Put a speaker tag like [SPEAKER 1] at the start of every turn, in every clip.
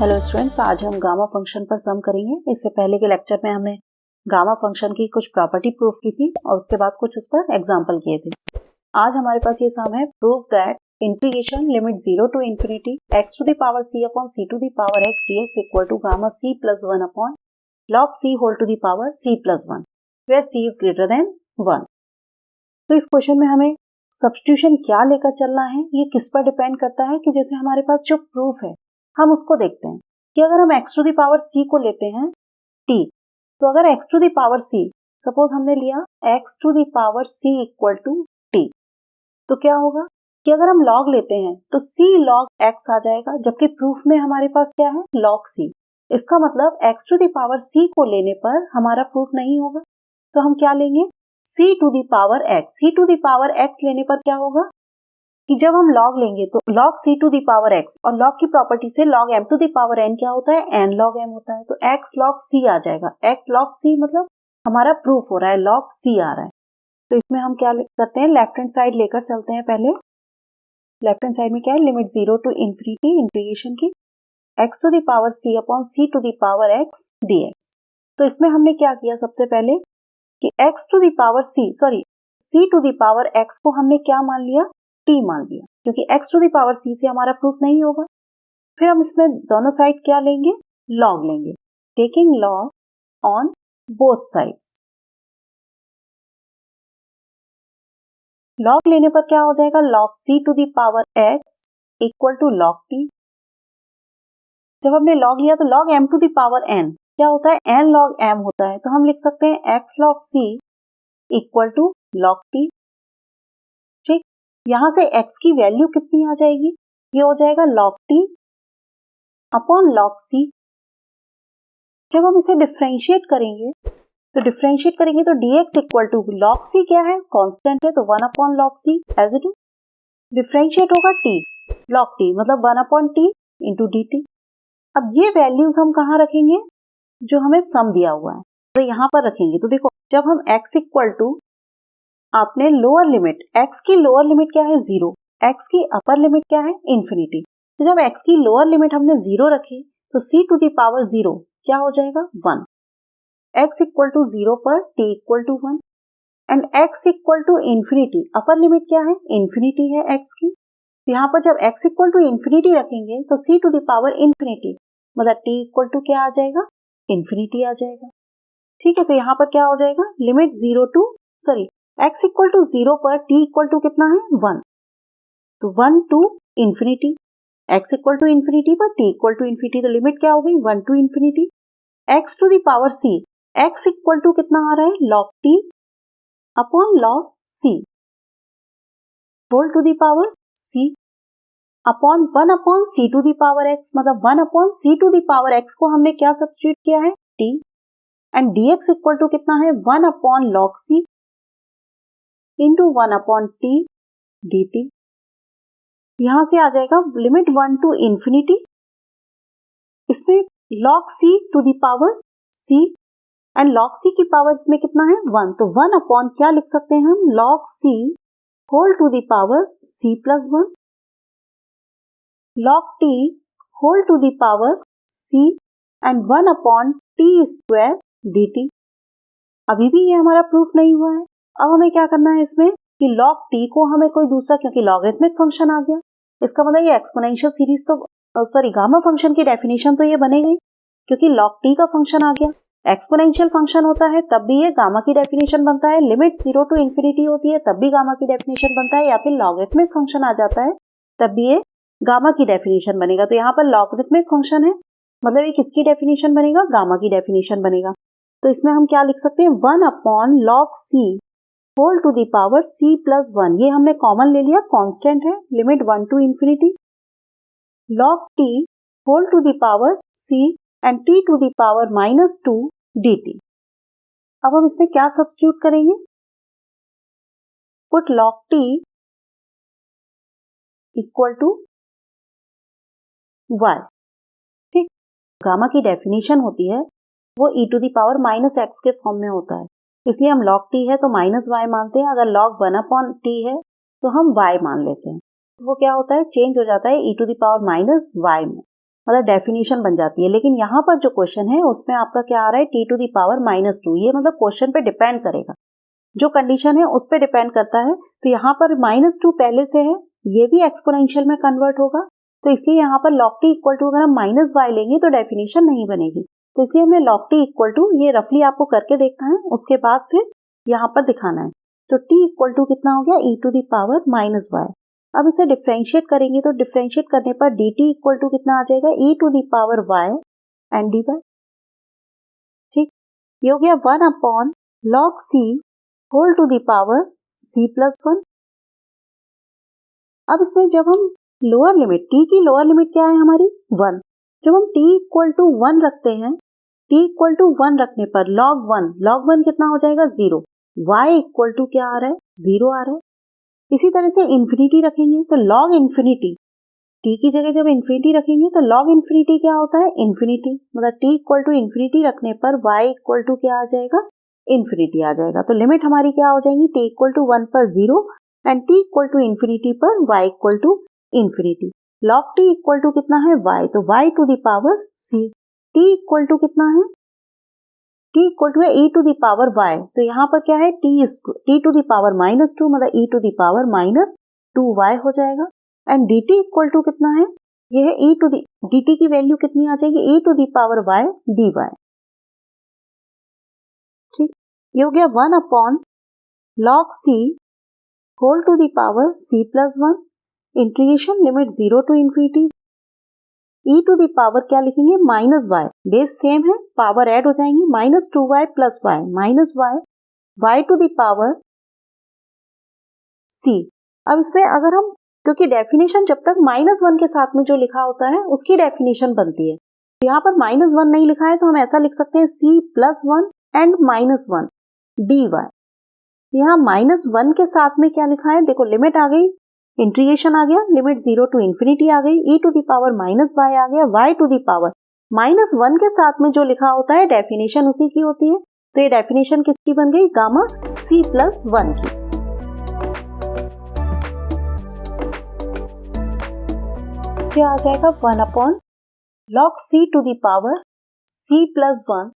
[SPEAKER 1] Hello students, आज हम gamma function पर सम करेंगे। इससे पहले के लेक्चर में हमने गामा फंक्शन की कुछ प्रॉपर्टी प्रूफ की थी और उसके बाद कुछ उस पर एग्जाम्पल किए थे। आज हमारे पास ये सम है, proof that integration limit 0 to infinity x to the power c upon c to the power x dx equal to gamma c plus 1 upon log c whole to the power c plus 1 where c is greater than 1। तो इस question में हमें substitution क्या लेकर चलना है, ये किस पर डिपेंड करता है कि जैसे हमारे पास जो प्रूफ है हम उसको देखते हैं कि अगर हम x to the power c को लेते हैं t, तो अगर x to the power c, suppose हमने लिया x to the power c equal टू t, तो क्या होगा कि अगर हम log लेते हैं तो c log x आ जाएगा, जबकि प्रूफ में हमारे पास क्या है log c। इसका मतलब x to the power c को लेने पर हमारा प्रूफ नहीं होगा, तो हम क्या लेंगे c to the power x। c to the power x लेने पर क्या होगा कि जब हम log लेंगे तो log c to the power x, और log की प्रॉपर्टी से log m to the power n क्या होता है, n log m होता है, तो x log c आ जाएगा। x log c मतलब हमारा प्रूफ हो रहा है, log c आ रहा है। तो इसमें हम क्या करते हैं, लेफ्ट हैंड साइड लेकर चलते हैं। पहले लेफ्ट हैंड साइड में क्या है, लिमिट 0 टू इंफिनिटी इंटीग्रेशन की x to the power c upon c to the power x dx। तो इसमें हमने क्या किया, सबसे पहले कि x to the power c to the power x को हमने क्या मान लिया, t मान लिया, क्योंकि x to the power c से हमारा प्रूफ नहीं होगा। फिर हम इसमें दोनों साइड क्या लेंगे, log लेंगे, taking log on both sides. log लेने पर क्या हो जाएगा, log c to the power x equal to log t। जब हमने log लिया तो log m to the power n क्या होता है, n log m होता है, तो हम लिख सकते हैं x log c equal to log t। ठीक, यहां से x की वैल्यू कितनी आ जाएगी, ये हो जाएगा log t upon log c। जब हम इसे डिफरेंशिएट करेंगे तो dx equal to log c क्या है, कांस्टेंट है, तो 1 upon log c as it is. Differentiate होगा t log t मतलब 1 अपॉन t इंटू dt। अब ये वैल्यूज हम कहाँ रखेंगे, जो हमें सम दिया हुआ है, तो यहाँ पर रखेंगे। तो देखो, जब हम x इक्वल टू, आपने लोअर लिमिट, x की लोअर लिमिट क्या है 0, x की अपर लिमिट क्या है इन्फिनिटी। तो जब x की लोअर लिमिट हमने 0 रखी तो c टू द पावर 0 क्या हो जाएगा 1। x इक्वल टू 0 पर t equal to 1 and x equal to infinity, upper limit क्या है इन्फिनिटी है x की। तो यहाँ पर जब x इक्वल टू इन्फिनिटी रखेंगे तो c to the power infinity मतलब t इक्वल टू क्या आ जाएगा, इन्फिनिटी आ जाएगा। ठीक है, तो यहाँ पर क्या हो जाएगा, लिमिट x इक्वल टू 0 पर t इक्वल टू कितना है 1, तो 1 to infinity. x equal to infinity पर t इक्वल टू इंफिनिटी, तो लिमिट क्या हो गई 1 to infinity. x to the power c, x equal to कितना आ रहा है log t upon log c whole to the power c upon 1 upon c to the power x, मतलब 1 upon c to the power x को हमने क्या substitute किया है t, and dx equal to कितना है 1 upon log c into 1 upon t dt। यहां से आ जाएगा लिमिट 1 टू इंफिनिटी, इसमें log c to the power c and log c की पावर इसमें कितना है 1, तो 1 अपॉन क्या लिख सकते हैं हम log c whole to the power c plus 1 log t whole to the power c and 1 upon t square dt। अभी भी ये हमारा प्रूफ नहीं हुआ है। अब हमें क्या करना है इसमें कि log t को हमें कोई दूसरा, क्योंकि लॉगरिथमिक फंक्शन आ गया, इसका मतलब ये एक्सपोनेंशियल सीरीज तो गामा फंक्शन की डेफिनेशन तो ये बनेगी, क्योंकि log t का फंक्शन आ गया। एक्सपोनेंशियल फंक्शन होता है तब भी ये गामा की डेफिनेशन बनता है, लिमिट 0 टू इंफिनिटी होती है तब भी गामा की डेफिनेशन बनता है, या फिर लॉगरिथमिक फंक्शन आ जाता है तब भी ये गामा की डेफिनेशन बनेगा। तो यहाँ पर लॉगरिथमिक फंक्शन है, मतलब ये किसकी डेफिनेशन बनेगा, गामा की डेफिनेशन बनेगा। तो इसमें हम क्या लिख सकते हैं 1 upon log c whole to the power c plus 1, ये हमने कॉमन ले लिया, कांस्टेंट है, limit 1 to infinity log t whole to the power c and t to the power minus 2 dt। अब हम इसमें क्या सब्स्टिट्यूट करेंगे, put log t equal to y। ठीक, गामा की डेफिनेशन होती है वो e to the power minus x के फॉर्म में होता है, इसलिए हम log t है तो माइनस y मानते हैं, अगर log 1 अपॉन t है तो हम y मान लेते हैं, तो वो क्या होता है चेंज हो जाता है e to the power minus y में। मतलब डेफिनेशन बन जाती है। लेकिन यहाँ पर जो क्वेश्चन है उसमें आपका क्या आ रहा है, टी टू द पावर -2। ये मतलब क्वेश्चन पे डिपेंड करेगा, जो कंडीशन है उस पे डिपेंड करता है। तो यहाँ पर -2 पहले से है, ये भी एक्सपोनेंशियल में कन्वर्ट होगा, तो इसलिए यहाँ पर log t इक्वल टू अगर हम -y लेंगे तो डेफिनेशन नहीं बनेगी। तो इसलिए हमें log t इक्वल टू, ये रफली आपको करके देखना है, उसके बाद फिर यहाँ पर दिखाना है। तो t इक्वल टू कितना हो गया, e to the power -y। अब इसे डिफ्रेंशिएट करेंगे तो डिफ्रेंशिएट करने पर dt इक्वल टू कितना आ जाएगा, e to the power y and dy। ठीक, ये हो गया 1 upon log c whole to the power c plus 1। अब इसमें जब हम लोअर लिमिट, t की लोअर लिमिट क्या है हमारी 1, जब हम t इक्वल टू 1 रखते हैं, t इक्वल टू 1 रखने पर log 1 कितना हो जाएगा 0, y इक्वल टू क्या आ रहा है 0 आ रहा है। इसी तरह से इन्फिनिटी रखेंगे तो log इन्फिनिटी, t की जगह जब इन्फिनिटी रखेंगे तो log इन्फिनिटी क्या होता है इन्फिनिटी, मतलब t इक्वल टू इन्फिनिटी रखने पर y इक्वल टू क्या आ जाएगा, इन्फिनिटी आ जाएगा। तो लिमिट हमारी क्या हो जाएंगी, t इक्वल टू 1 पर 0 and t equal to infinity पर y equal to infinity. log t equal to कितना है y, तो y to the power c। t equal to कितना है, t इक्वल टू है e to the power y, तो यहाँ पर क्या है t टू द पावर -2 मतलब e to the power -2y हो जाएगा। एंड dt इक्वल टू कितना है, ये है e टू द, dt की वैल्यू कितनी आ जाएगी, e to the power y dy। ठीक, ये हो गया 1 upon log c whole to the power c plus 1, integration limit 0 to infinity, e to the power क्या लिखेंगे -y, बेस सेम है, पावर ऐड हो जाएंगी, -2y plus y -y, y to the power c। अब इसमें अगर हम, क्योंकि डेफिनेशन जब तक -1 के साथ में जो लिखा होता है उसकी डेफिनेशन बनती है, तो यहाँ पर -1 नहीं लिखा है तो हम ऐसा लिख सकते हैं c प्लस 1 एंड -1 dy। यहाँ -1 के साथ में क्या लिखा है, देखो लिमिट आ गई, इंटीग्रेशन आ गया, लिमिट 0 टू इन्फिनिटी आ गई, e to the power -y आ गया, y टू द पावर -1 के साथ में जो लिखा होता है डेफिनेशन उसी की होती है। तो ये डेफिनेशन किसकी बन गई, गामा c प्लस 1 की। क्या आ जाएगा 1 upon log c to the power c plus 1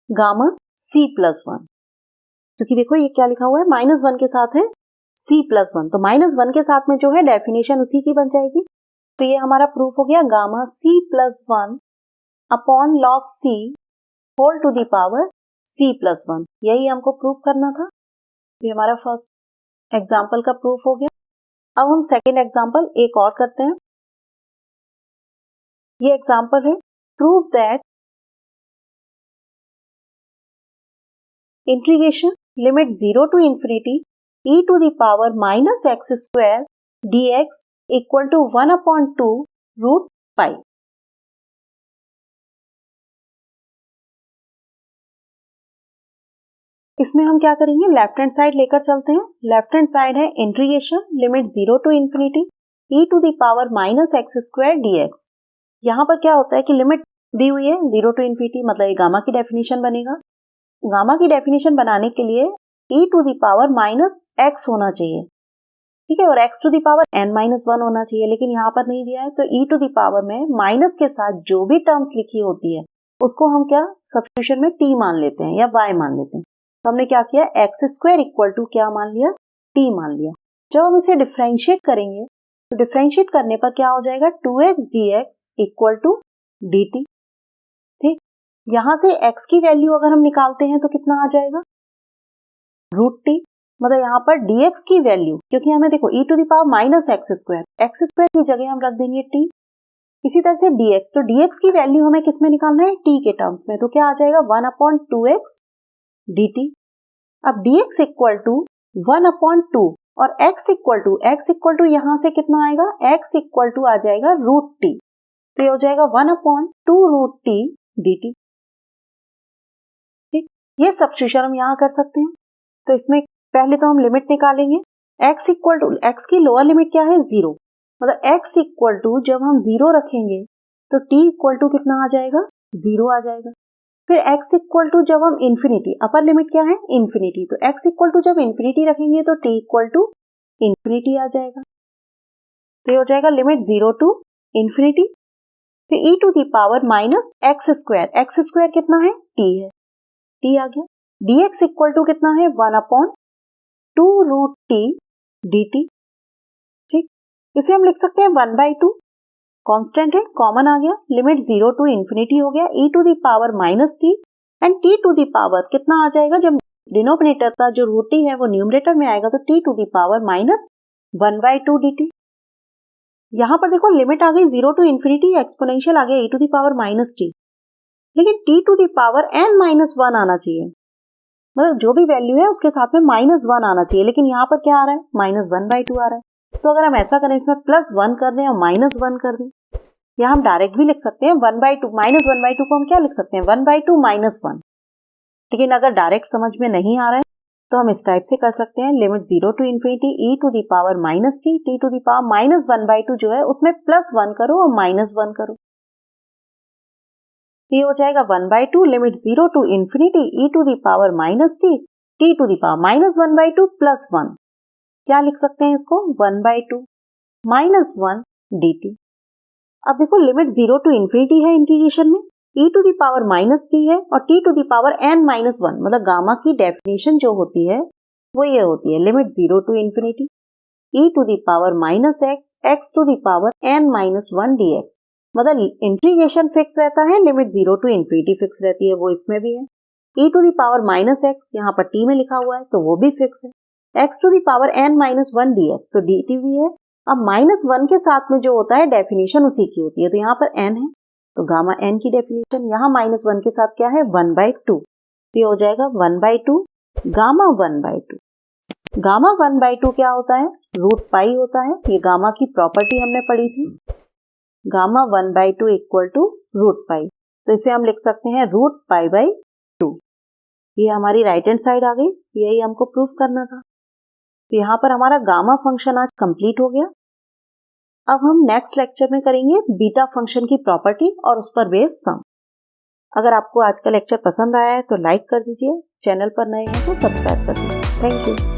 [SPEAKER 1] gamma c plus 1, क्योंकि देखो ये क्या लिखा हुआ है, -1 के साथ है c प्लस 1, तो -1 के साथ में जो है डेफिनेशन उसी की बन जाएगी। तो ये हमारा प्रूफ हो गया gamma c plus 1 upon log c whole to the power c plus 1, यही हमको प्रूफ करना था। तो ये हमारा फर्स्ट एग्जाम्पल का प्रूफ हो गया। अब हम सेकेंड एग्जाम्पल एक और करते हैं। ये एग्जाम्पल है, prove that integration limit 0 to infinity e to the power -x square dx equal to 1 upon 2 root pi. इसमें हम क्या करेंगे, लेफ्ट हैंड साइड लेकर चलते हैं। लेफ्ट हैंड साइड है integration limit 0 to infinity e to the power -x square dx। यहाँ पर क्या होता है कि लिमिट दी हुई है 0 टू इन्फिनिटी, मतलब ये गामा की डेफिनेशन बनेगा। गामा की डेफिनेशन बनाने के लिए e to the power -x होना चाहिए, ठीक है, और x to the power n-1 होना चाहिए, लेकिन यहाँ पर नहीं दिया है। तो e टू द पावर में माइनस के साथ जो भी टर्म्स लिखी होती है उसको हम क्या सब्स्टिट्यूशन में t मान लेते हैं या y मान लेते हैं। तो हमने क्या किया, x स्क्वायर इक्वल टू क्या मान लिया, t मान लिया। जब हम इसे डिफरेंशिएट करेंगे तो डिफरेंशिएट करने पर क्या हो जाएगा, 2x dx equal to dt। ठीक, यहां से x की वैल्यू अगर हम निकालते हैं तो कितना आ जाएगा, √t, मतलब यहाँ पर dx की वैल्यू, क्योंकि हमें देखो e to the power -x square की जगह हम रख देंगे t। इसी तरह से dx, तो dx की वैल्यू हमें किस में निकालना है, t के टर्म्स में, तो क्या आ जाएगा 1 अपॉन 2x dt। अब dx इक्वल टू 1 अपॉन 2 और x इक्वल टू यहाँ से कितना आएगा, x इक्वल टू आ जाएगा √t, तो ये हो जाएगा 1 अपॉन 2 √t dt। ठीक, ये सब्स्टिट्यूशन हम यहाँ कर सकते हैं। तो इसमें पहले तो हम लिमिट निकालेंगे, x इक्वल टू, x की लोअर लिमिट क्या है 0, मतलब x इक्वल टू जब हम 0 रखेंगे तो t इक्वल टू कितना आ जाएगा, 0 आ जाएगा। फिर x इक्वल टू जब हम इन्फिनिटी, अपर लिमिट क्या है इन्फिनिटी, तो x इक्वल टू जब इन्फिनिटी रखेंगे तो t इक्वल टू इन्फिनिटी आ जाएगा। तो ये हो जाएगा लिमिट 0 टू इन्फिनिटी फिर e to the power minus x square कितना है, t है, t आ गया। dx इक्वल टू कितना है, 1/2 रूट t dt। ठीक, इसे हम लिख सकते हैं 1/2, कांस्टेंट है, कॉमन आ गया, लिमिट 0 टू इंफिनिटी हो गया, e to the power minus t and t to the power कितना आ जाएगा, जब डिनोमिनेटर का जो रूट t है वो न्यूमरेटर में आएगा तो t to the power minus 1/2 dt। यहां पर देखो लिमिट आ गई 0 टू इंफिनिटी, एक्सपोनेंशियल आ गया e to the power minus t, लेकिन t to the power n minus 1 आना चाहिए, मतलब जो भी वैल्यू है उसके साथ में -1 आना चाहिए, लेकिन यहाँ पर क्या आ रहा है, -1/2 आ रहा है। तो अगर हम ऐसा करें, इसमें +1 कर दें और -1 कर दें, या हम डायरेक्ट भी लिख सकते हैं 1/2, -1/2 को हम क्या लिख सकते हैं, 1/2 -1। लेकिन अगर डायरेक्ट समझ में नहीं आ रहा है तो हम इस टाइप से कर सकते हैं, limit 0 to infinity e to the power minus t to the power -1/2 जो है उसमें +1 करो और -1 करो, ये हो जाएगा 1/2 limit 0 to infinity e to the power minus t to the power -1/2 +1। क्या लिख सकते हैं इसको, 1/2 -1 dt। अब देखो लिमिट 0 टू इंफिनिटी है इंटीग्रेशन में, e to the power minus t है और t to the power n minus 1, मतलब गामा की डेफिनेशन जो होती है वो ये होती है, limit 0 to infinity e to the power minus x to the power n minus 1 dx, मतलब इंटीग्रेशन फिक्स रहता है, लिमिट 0 टू इंफिनिटी फिक्स रहती है, वो इसमें भी है। e to the power minus x यहाँ पर t में लिखा हुआ है तो वो भी फिक्स है, x to the power n minus 1 dx तो dt भी है। अब -1 के साथ में जो होता है डेफिनेशन उसी की होती है, तो यहाँ पर n है तो गामा n की डेफिनेशन, यहाँ -1 के साथ क्या है, 1/2, ये हो जाएगा 1/2 गामा 1/2। गामा 1/2 क्या होता है, रूट पाई होता है, ये गामा की प्रॉपर्टी हमने पढ़ी थी, gamma 1/2 equal to root pi, तो इसे हम लिख सकते हैं √π/2। ये हमारी राइट हैंड साइड आ गई, यही हमको प्रूफ करना था। तो यहाँ पर हमारा गामा फंक्शन आज कंप्लीट हो गया। अब हम नेक्स्ट लेक्चर में करेंगे बीटा फंक्शन की प्रॉपर्टी और उस पर बेस्ड सम। अगर आपको आज का लेक्चर पसंद आया है तो लाइक कर दीजिए, चैनल पर नए हैं तो सब्सक्राइब कर दीजिए। Thank you.